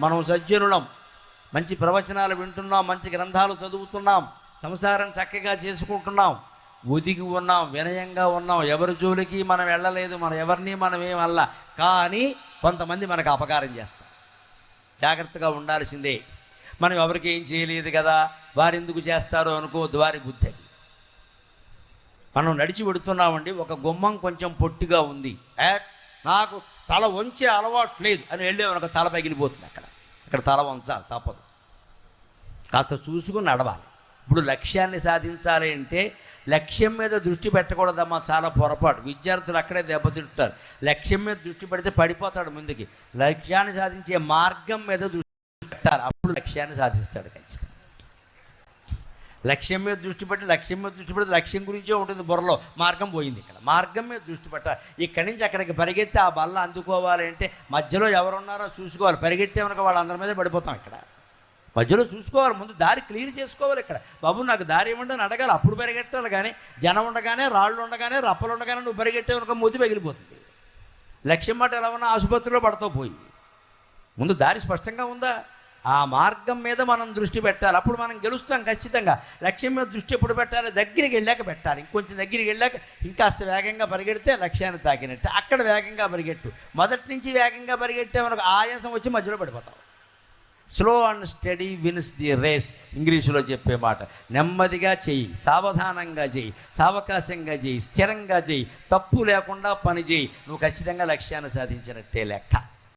మనం సజ్జనులం, మంచి ప్రవచనాలు వింటున్నాం, మంచి గ్రంథాలు చదువుతున్నాం, సంసారం చక్కగా చేసుకుంటున్నాం, ఒదిగి ఉన్నాం, వినయంగా ఉన్నాం, ఎవరి జోలికి మనం వెళ్ళలేదు, మనం ఎవరిని మనం ఏమల్ల. కానీ కొంతమంది మనకు అపకారం చేస్తాం. జాగ్రత్తగా ఉండాల్సిందే. మనం ఎవరికి ఏం చేయలేదు కదా, వారు ఎందుకు చేస్తారో అనుకోవద్దు, వారి బుద్ధి. మనం నడిచి పెడుతున్నామండి, ఒక గుమ్మం కొంచెం పొట్టిగా ఉంది, నాకు తల వంచే అలవాటు లేదు అని వెళ్ళే మనకు తల పగిలిపోతుంది. అక్కడ తల వంచాలి, తప్పదు. కాస్త చూసుకుని నడవాలి. ఇప్పుడు లక్ష్యాన్ని సాధించాలి అంటే లక్ష్యం మీద దృష్టి పెట్టకూడదమ్మా, చాలా పొరపాటు. విద్యార్థులు అక్కడే దెబ్బతింటారు. లక్ష్యం మీద దృష్టి పెడితే పడిపోతాడు ముందుకి. లక్ష్యాన్ని సాధించే మార్గం మీద దృష్టి పెట్టాలి, అప్పుడు లక్ష్యాన్ని సాధిస్తాడు ఖచ్చితంగా. లక్ష్యం మీద దృష్టి పెట్టి లక్ష్యం గురించే ఉంటుంది బుర్రలో, మార్గం పోయింది. ఇక్కడ మార్గం మీద దృష్టి పెట్టాలి. ఇక్కడి నుంచి అక్కడికి పరిగెత్తి ఆ బల్ల అందుకోవాలి అంటే మధ్యలో ఎవరున్నారో చూసుకోవాలి. పరిగెత్తేమనుక వాళ్ళందరి మీద పడిపోతాం. ఇక్కడ మధ్యలో చూసుకోవాలి, ముందు దారి క్లియర్ చేసుకోవాలి. ఇక్కడ బాబు నాకు దారి ఇవ్వండి అని అడగాలి, అప్పుడు పరిగెట్టాలి. కానీ జనం ఉండగానే, రాళ్ళు ఉండగానే, రప్పలు ఉండగానే నువ్వు పరిగెట్టేవనుక మూతి పగిలిపోతుంది. లక్ష్యం మాట ఎలా ఉన్నా ఆసుపత్రిలో పడతావు పోయి. ముందు దారి స్పష్టంగా ఉందా, ఆ మార్గం మీద మనం దృష్టి పెట్టాలి, అప్పుడు మనం గెలుస్తాం ఖచ్చితంగా. లక్ష్యం మీద దృష్టి ఎప్పుడు పెట్టాలి, దగ్గరికి వెళ్ళాక పెట్టాలి. ఇంకొంచెం దగ్గరికి వెళ్ళాక ఇంకాస్త వేగంగా పరిగెడితే లక్ష్యాన్ని తాకినట్టు. అక్కడ వేగంగా పరిగెట్టు, మొదటి నుంచి వేగంగా పరిగెట్టే మనకు ఆయాసం వచ్చి మధ్యలో పడిపోతాం. Slow and steady wins the race, ఇంగ్లీషులో చెప్పే మాట. నెమ్మదిగా చెయ్యి, సావధానంగా చెయ్యి, సావకాశంగా చెయ్యి, స్థిరంగా చెయ్యి, తప్పు లేకుండా పని చేయి, నువ్వు ఖచ్చితంగా లక్ష్యాన్ని సాధించినట్టే లెక్క.